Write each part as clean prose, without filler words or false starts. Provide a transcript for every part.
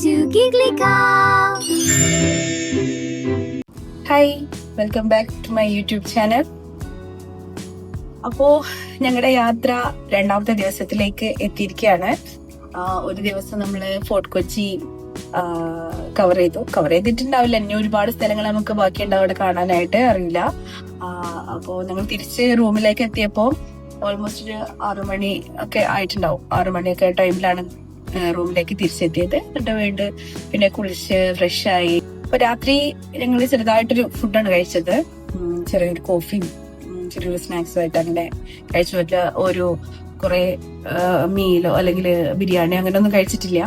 to Giggly Cow. Hi, welcome back to my YouTube channel. അപ്പോ ഞങ്ങളുടെ യാത്ര രണ്ടാമത്തെ ദിവസത്തിലേക്ക് എത്തിയിരിക്കുകയാണ്. ഒരു ദിവസം നമ്മള് ഫോർട്ട് കൊച്ചി കവർ ചെയ്തിട്ടുണ്ടാവില്ല. ഇനി ഒരുപാട് സ്ഥലങ്ങൾ നമുക്ക് ബാക്കിയുണ്ടാവും അവിടെ കാണാനായിട്ട്, അറിയില്ല. അപ്പോ ഞങ്ങൾ തിരിച്ച് റൂമിലേക്ക് എത്തിയപ്പോ ഓൾമോസ്റ്റ് ഒരു 6 മണി ഒക്കെ ആയിട്ടുണ്ടാവും. 6 മണിയൊക്കെ ടൈമിലാണ് റൂമിലേക്ക് തിരിച്ചെത്തിയത്. എന്നിട്ട് വീണ്ടും പിന്നെ കുളിച്ച് ഫ്രഷായി. അപ്പൊ രാത്രി ഞങ്ങൾ ചെറുതായിട്ടൊരു ഫുഡാണ് കഴിച്ചത്. ചെറിയൊരു കോഫിയും ചെറിയൊരു സ്നാക്സും ആയിട്ട് അങ്ങനെ കഴിച്ചു. പറ്റ ഒരു കുറെ മീലോ അല്ലെങ്കിൽ ബിരിയാണി അങ്ങനെ ഒന്നും കഴിച്ചിട്ടില്ല.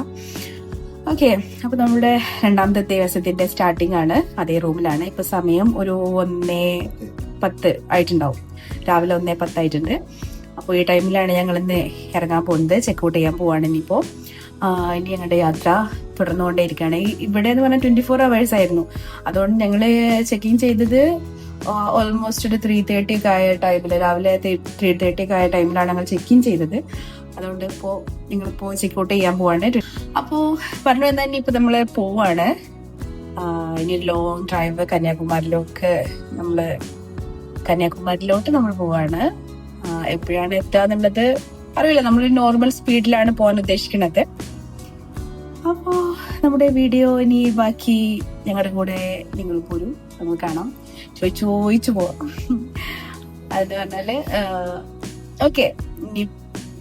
ഓക്കെ, അപ്പൊ നമ്മുടെ രണ്ടാമത്തെ ദിവസത്തിന്റെ സ്റ്റാർട്ടിംഗ് ആണ്. അതേ റൂമിലാണ്. ഇപ്പൊ സമയം ഒരു 1:10 ആയിട്ടുണ്ടാവും. രാവിലെ 1:10 ആയിട്ടുണ്ട്. അപ്പോൾ ഈ ടൈമിലാണ് ഞങ്ങൾ ഇന്ന് ഇറങ്ങാൻ പോകുന്നത്. ചെക്കൗട്ട് ചെയ്യാൻ പോവാണ് ഇനിയിപ്പോ. ഇനി ഞങ്ങളുടെ യാത്ര തുടർന്നുകൊണ്ടേയിരിക്കുകയാണ്. ഇവിടെ എന്ന് പറഞ്ഞാൽ 24 hours ആയിരുന്നു. അതുകൊണ്ട് ഞങ്ങള് ചെക്കിങ് ചെയ്തത് ഓൾമോസ്റ്റ് ഒരു 3:30 ഒക്കെ ആയ ടൈമില്, രാവിലെ 3:30 ഒക്കെ ആയ ടൈമിലാണ് ഞങ്ങൾ ചെക്കിൻ ചെയ്തത്. അതുകൊണ്ട് നിങ്ങളിപ്പോ ചെക്കൗട്ട് ചെയ്യാൻ പോവാണ്. അപ്പോ പറഞ്ഞു വന്നാൽ ഇനിയിപ്പോ നമ്മള് പോവാണ്. ഇനി ലോങ് ഡ്രൈവ് കന്യാകുമാരിലോട്ട് നമ്മൾ പോവാണ്. എപ്പോഴാണ് എത്തുക എന്നുള്ളത് അറിയില്ല. നമ്മൾ നോർമൽ സ്പീഡിലാണ് പോകാൻ ഉദ്ദേശിക്കുന്നത്. അപ്പോ നമ്മുടെ വീഡിയോ ഇനി ബാക്കി ഞങ്ങളുടെ കൂടെ നിങ്ങൾ പോലും നമുക്ക് കാണാം. ചോദിച്ചു പോവാം. അത് പറഞ്ഞാല് ഓക്കെ, ഇനി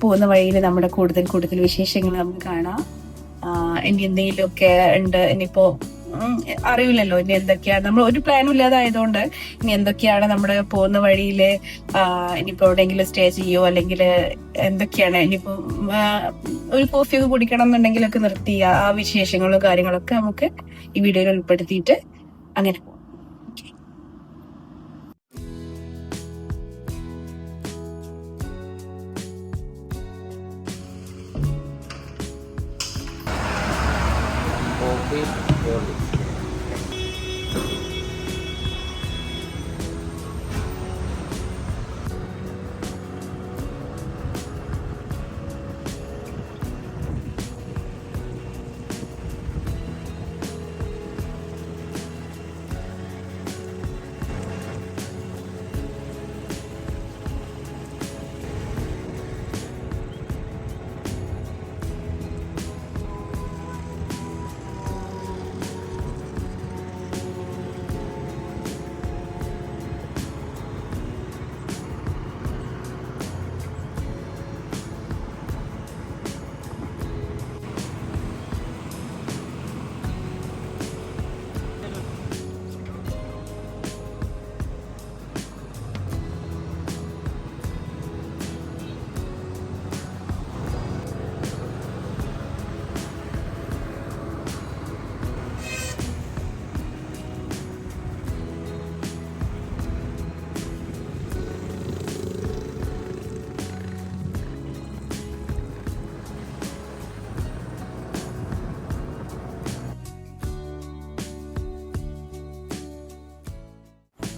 പോകുന്ന വഴിയിൽ നമ്മുടെ കൂടുതൽ വിശേഷങ്ങൾ നമുക്ക് കാണാം. ഇനി എന്തെങ്കിലുമൊക്കെ ഉണ്ട്. ഇനിയിപ്പോ അറിയില്ലല്ലോ ഇനി എന്തൊക്കെയാണ്. നമ്മൾ ഒരു പ്ലാനും ഇല്ലാതായതുകൊണ്ട് ഇനി എന്തൊക്കെയാണ് നമ്മുടെ പോകുന്ന വഴിയില്. ഇനിയിപ്പോ എവിടെയെങ്കിലും സ്റ്റേ ചെയ്യോ അല്ലെങ്കിൽ എന്തൊക്കെയാണ്. ഇനിയിപ്പോ ഒരു കോഫിയൊക്കെ കുടിക്കണം എന്നുണ്ടെങ്കിലൊക്കെ നിർത്തി ആ വിശേഷങ്ങളും കാര്യങ്ങളൊക്കെ നമുക്ക് ഈ വീഡിയോയിൽ ഉൾപ്പെടുത്തിയിട്ട് അങ്ങനെ പോകും.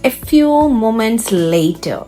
A few moments later.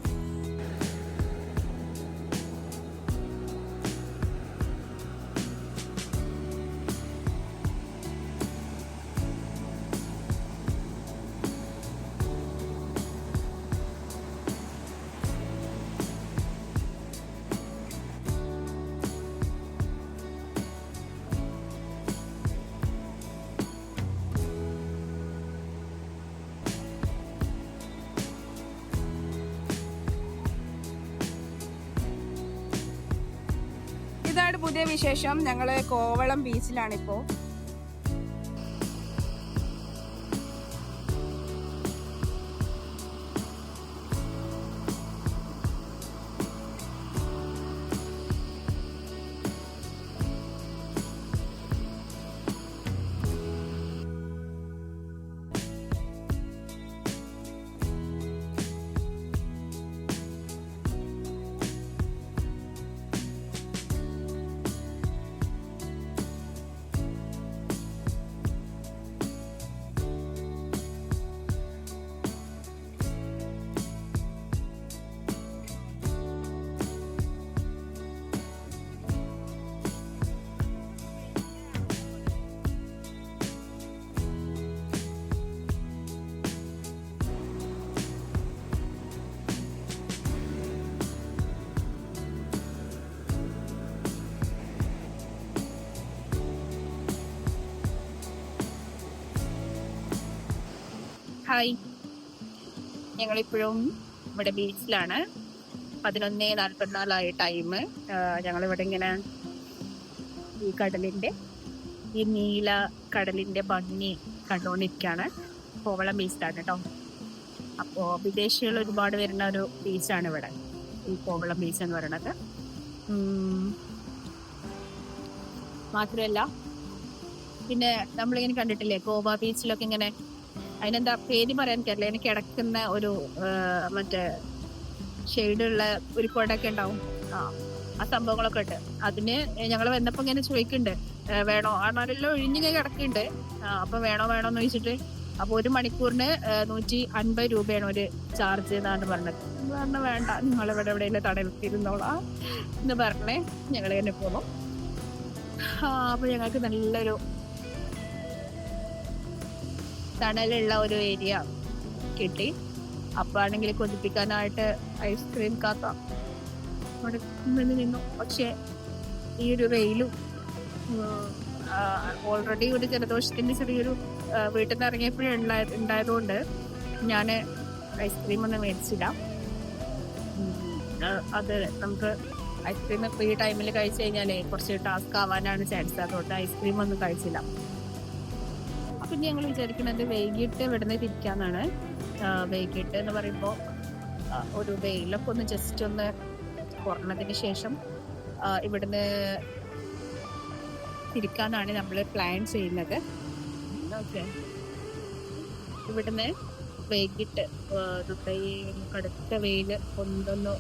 ഇതാണ് പുതിയ വിശേഷം. ഞങ്ങള് കോവളം ബീച്ചിലാണിപ്പോ. ഹായ്, ഞങ്ങളിപ്പോഴും ഇവിടെ ബീച്ചിലാണ്. 11:44 ടൈം. ഞങ്ങളിവിടെ ഇങ്ങനെ ഈ നീല കടലിന്റെ ഭംഗി കണ്ടുകൊണ്ടിരിക്കുകയാണ്. കോവളം ബീച്ചിലാണ് കേട്ടോ. അപ്പോൾ വിദേശികൾ ഒരുപാട് വരുന്ന ഒരു ബീച്ചാണ് ഇവിടെ, ഈ കോവളം ബീച്ച് എന്ന് പറയുന്നത്. മാത്രമല്ല പിന്നെ നമ്മളിങ്ങനെ കണ്ടിട്ടില്ലേ ഗോവ ബീച്ചിലൊക്കെ ഇങ്ങനെ, അതിനെന്താ പേര് പറയാൻ പറ്റില്ല, എനിക്ക് കിടക്കുന്ന ഒരു മറ്റേ ഷെയ്ഡുള്ള ഒരു കുടയൊക്കെ ഉണ്ടാവും. ആ സംഭവങ്ങളൊക്കെ ഉണ്ട്. അതിന് ഞങ്ങൾ വന്നപ്പോ ഇങ്ങനെ ചോദിക്കുന്നുണ്ട് വേണോ, നല്ല ഒഴിഞ്ഞിങ്ങനെ കിടക്കുന്നുണ്ട്. അപ്പൊ വേണോന്ന് ചോദിച്ചിട്ട്, അപ്പൊ 1 മണിക്കൂറിന് 150 രൂപയാണ് ഒരു ചാർജ് എന്നാണ് പറഞ്ഞത്. നമ്മൾ പറഞ്ഞ വേണ്ട, നിങ്ങളിവിടെ എവിടെയെങ്കിലും തടയിലിരുന്നോളാം എന്ന് പറഞ്ഞേ ഞങ്ങൾ തന്നെ പോന്നു. അപ്പൊ ഞങ്ങൾക്ക് നല്ലൊരു തണലുള്ള ഒരു ഏരിയ കിട്ടി. അപ്പൊ ആണെങ്കിൽ കൊതിപ്പിക്കാനായിട്ട് ഐസ്ക്രീം കാക്ക അവിടെ നിന്നു. പക്ഷെ ഈ ഒരു വെയിലും ഓൾറെഡി ഒരു ജലദോഷത്തിന്റെ ചെറിയൊരു വീട്ടിൽ നിന്ന് ഇറങ്ങിയപ്പോഴേ ഉണ്ടായതുകൊണ്ട് ഞാൻ ഐസ്ക്രീം ഒന്നും മേടിച്ചില്ല. അത് നമുക്ക് ഐസ്ക്രീം ഇപ്പൊ ഈ ടൈമിൽ കഴിച്ചു കഴിഞ്ഞാലേ കുറച്ച് ടാസ്ക് ആവാനാണ് ചാൻസ്. അതുകൊണ്ട് ഐസ്ക്രീം ഒന്നും കഴിച്ചില്ല. അപ്പൊ ഞങ്ങൾ വിചാരിക്കുന്നത് വൈകിട്ട് ഇവിടുന്ന് തിരിക്കാന്നാണ്. വൈകിട്ട് എന്ന് പറയുമ്പോൾ ഒരു വെയിലൊക്കെ ഒന്ന് ജസ്റ്റ് ഒന്ന് കുറഞ്ഞതിന് ശേഷം ഇവിടുന്ന് തിരിക്കാനാണ് നമ്മൾ പ്ലാൻ ചെയ്യുന്നത്. ഓക്കെ, ഇവിടുന്ന് വൈകിട്ട് കടുത്ത വെയിൽ ഒന്നൊന്ന്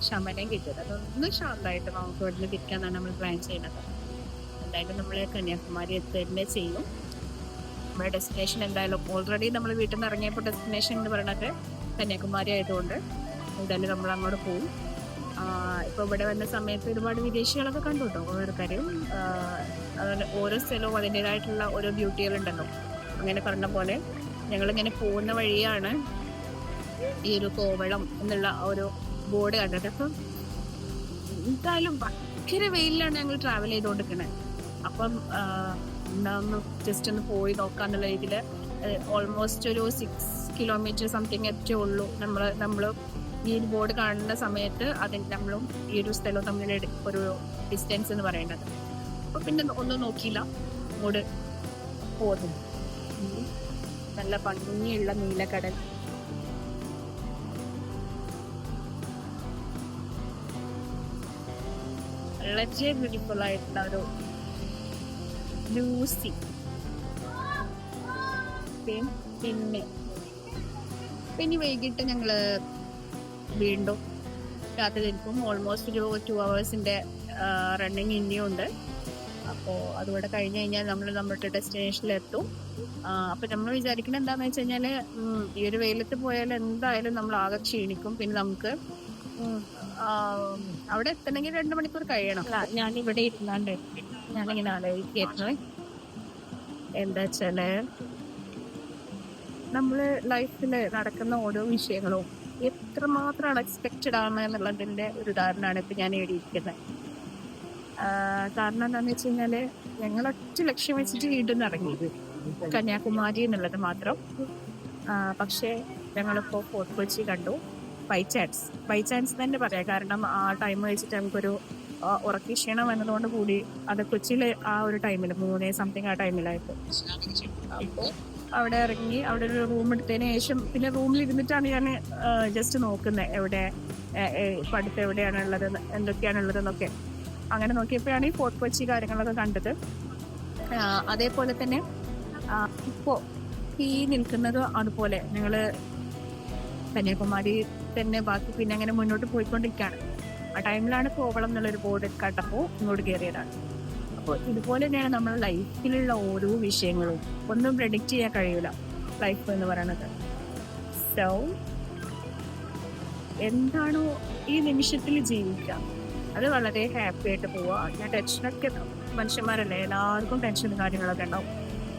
ശമനം കിട്ടുന്നത്, അതൊന്ന് ശാന്തമായിട്ട് നമുക്ക് ഇവിടുന്ന് തിരിക്കാന്നാണ് നമ്മൾ പ്ലാൻ ചെയ്യുന്നത്. എന്തായാലും നമ്മൾ കന്യാകുമാരി എത്തുക ചെയ്യും. നമ്മുടെ ഡെസ്റ്റിനേഷൻ എന്തായാലും ഓൾറെഡി നമ്മൾ വീട്ടിൽ നിന്ന് ഇറങ്ങിയപ്പോൾ ഡെസ്റ്റിനേഷൻ എന്ന് പറയുന്നത് കന്യാകുമാരി ആയതുകൊണ്ട് എന്തായാലും നമ്മൾ അങ്ങോട്ട് പോകും. ഇപ്പൊ ഇവിടെ വന്ന സമയത്ത് ഒരുപാട് വിദേശികളൊക്കെ കണ്ടു കേട്ടോ. ഓരോരുത്തരും അതുപോലെ ഓരോ സ്ഥലവും അതിൻ്റെതായിട്ടുള്ള ഓരോ ബ്യൂട്ടികളുണ്ടല്ലോ. അങ്ങനെ പറഞ്ഞ പോലെ ഞങ്ങളിങ്ങനെ പോകുന്ന വഴിയാണ് ഈ ഒരു കോവളം എന്നുള്ള ഒരു ബോർഡ് കണ്ടത്. അപ്പം എന്തായാലും ഭയങ്കര വെയിലാണ് ഞങ്ങൾ ട്രാവൽ ചെയ്തുകൊണ്ടിരിക്കുന്നത്. അപ്പം ഒന്ന് ജസ്റ്റ് ഒന്ന് പോയി നോക്കാന്നുള്ള രീതിയിൽ ഓൾമോസ്റ്റ് ഒരു 6 കിലോമീറ്റർ സംതിങ് ഏറ്റേ ഉള്ളൂ. നമ്മൾ ഈ ഒരു ബോർഡ് കാണുന്ന സമയത്ത് അതിന് നമ്മളും ഈ ഒരു സ്ഥലവും തമ്മിൽ ഒരു ഡിസ്റ്റൻസ് എന്ന് പറയുന്നത്. അപ്പൊ പിന്നെ ഒന്നും നോക്കിയില്ല, അങ്ങോട്ട് പോകുന്നു. നല്ല ഭംഗിയുള്ള നീലക്കടൽ. വളരെ ബ്യൂട്ടിഫുൾ ആയിട്ടുള്ള ഒരു ലൂസി. പിന്നെ വൈകിട്ട് ഞങ്ങള് വീണ്ടും രാത്രി തിരിക്കും. ഓൾമോസ്റ്റ് ഒരു 2 hours റണ്ണിങ് ഇനിയും ഉണ്ട്. അപ്പോൾ അതുകൂടെ കഴിഞ്ഞ് കഴിഞ്ഞാൽ നമ്മൾ നമ്മുടെ ഡെസ്റ്റിനേഷനിലെത്തും. അപ്പൊ നമ്മൾ വിചാരിക്കുന്നത് എന്താന്ന് വെച്ച് കഴിഞ്ഞാല് ഈ ഒരു വെയിലത്ത് പോയാൽ എന്തായാലും നമ്മൾ ആകെ ക്ഷീണിക്കും. പിന്നെ നമുക്ക് അവിടെ എത്തണമെങ്കിൽ 2 മണിക്കൂർ കഴിയണം. ഞാനിവിടെ ഇരുന്നാണ്ട് ഞാനിങ്ങനെ ആലോചിക്കായിരുന്നു, എന്താ വെച്ചാല് നമ്മള് ലൈഫില് നടക്കുന്ന ഓരോ വിഷയങ്ങളും എത്രമാത്രം അൺഎക്സ്പെക്റ്റഡ് ആണ് എന്നുള്ളതിന്റെ ഒരു ഉദാഹരണമാണ് ഇപ്പൊ ഞാൻ എഴുതിയിരിക്കുന്നത്. കാരണം എന്താന്ന് വെച്ച് കഴിഞ്ഞാല് ഞങ്ങൾ ഒറ്റ ലക്ഷ്യം വെച്ചിട്ട് വീട്ടിൽ നിന്ന് ഇറങ്ങിയത് കന്യാകുമാരി എന്നുള്ളത് മാത്രം. പക്ഷെ ഞങ്ങളിപ്പോ ഫോർട്ട് കൊച്ചി കണ്ടു ബൈ ചാൻസ് തന്നെ പറയാം. കാരണം ആ ടൈം വെച്ചിട്ട് നമുക്കൊരു ഉറക്കി ക്ഷീണം വന്നതുകൊണ്ട് കൂടി അത് കൊച്ചിയിൽ ആ ഒരു ടൈമിൽ 3 something ആ ടൈമിലായിട്ട് അപ്പോൾ അവിടെ ഇറങ്ങി അവിടെ ഒരു റൂം എടുത്തതിന് ശേഷം പിന്നെ റൂമിൽ ഇരുന്നിട്ടാണ് ഞാൻ ജസ്റ്റ് നോക്കുന്നത് എവിടെ ഇപ്പം അടുത്ത് എവിടെയാണുള്ളത്, എന്തൊക്കെയാണുള്ളതെന്നൊക്കെ. അങ്ങനെ നോക്കിയപ്പോഴാണ് ഈ ഫോർട്ട് കൊച്ചി കാര്യങ്ങളൊക്കെ കണ്ടത്. അതേപോലെ തന്നെ ഇപ്പോൾ ഈ നിൽക്കുന്നത് അതുപോലെ ഞങ്ങൾ കന്യാകുമാരി തന്നെ ബാക്കി പിന്നെ അങ്ങനെ മുന്നോട്ട് പോയിക്കൊണ്ടിരിക്കുകയാണ്. ആ ടൈമിലാണ് കോവളം എന്നുള്ളൊരു ബോർഡ് കണ്ടപ്പോൾ ഇങ്ങോട്ട് കയറിയതാണ്. അപ്പോൾ ഇതുപോലെ തന്നെയാണ് നമ്മുടെ ലൈഫിലുള്ള ഓരോ വിഷയങ്ങളും. ഒന്നും പ്രെഡിക്റ്റ് ചെയ്യാൻ കഴിയൂല ലൈഫ് എന്ന് പറയുന്നത്. സോ എന്താണോ ഈ നിമിഷത്തിൽ ജീവിക്കുക അത് വളരെ ഹാപ്പി ആയിട്ട് പോവുക. ഞാൻ ടെൻഷനൊക്കെ, മനുഷ്യന്മാരല്ലേ, എല്ലാവർക്കും ടെൻഷനും കാര്യങ്ങളൊക്കെ ഉണ്ടാവും.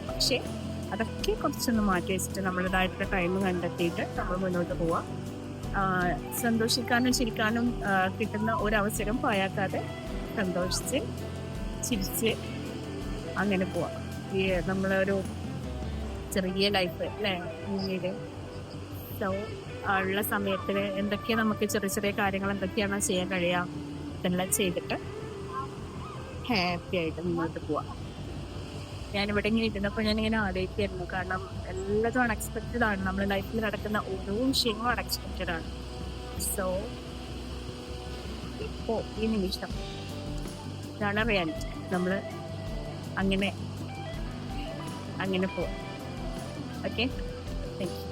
പക്ഷെ അതൊക്കെ കുറച്ചൊന്ന് മാറ്റി വെച്ചിട്ട് നമ്മുടേതായിട്ടുള്ള ടൈം കണ്ടെത്തിയിട്ട് നമ്മൾ മുന്നോട്ട് പോവാം. സന്തോഷിക്കാനും ചിരിക്കാനും കിട്ടുന്ന ഒരവസരം പാഴാക്കാതെ സന്തോഷിച്ച് ചിരിച്ച് അങ്ങനെ പോവാം. ഈ നമ്മളൊരു ചെറിയ ലൈഫ് അല്ലേ ഭൂമിയിൽ സോ ഉള്ള സമയത്തിൽ എന്തൊക്കെയാണ് നമുക്ക് ചെറിയ ചെറിയ കാര്യങ്ങൾ എന്തൊക്കെയാണ് ചെയ്യാൻ കഴിയുക ഇതെല്ലാം ചെയ്തിട്ട് ഹാപ്പി ആയിട്ട് മുന്നോട്ട് പോവാം. ഞാനിവിടെ ഇങ്ങനെ ഇരുന്നപ്പോൾ ഞാനിങ്ങനെ ആലോചിക്കായിരുന്നു. കാരണം എല്ലാതും അൺഎക്സ്പെക്റ്റഡ് ആണ്. നമ്മുടെ ലൈഫിൽ നടക്കുന്ന ഓരോ വിഷയങ്ങളും അൺഎക്സ്പെക്റ്റഡ് ആണ്. സോ ഇപ്പോൾ ഈ നിമിഷം ഇതാണ് റിയാലിറ്റി. നമ്മൾ അങ്ങനെ അങ്ങനെ പോവാം. Okay, thank you.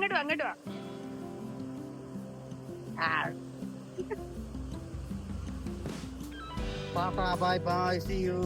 വീഡിയോ അങ്ങോട്ട് വാ. Papa, bye bye. See you.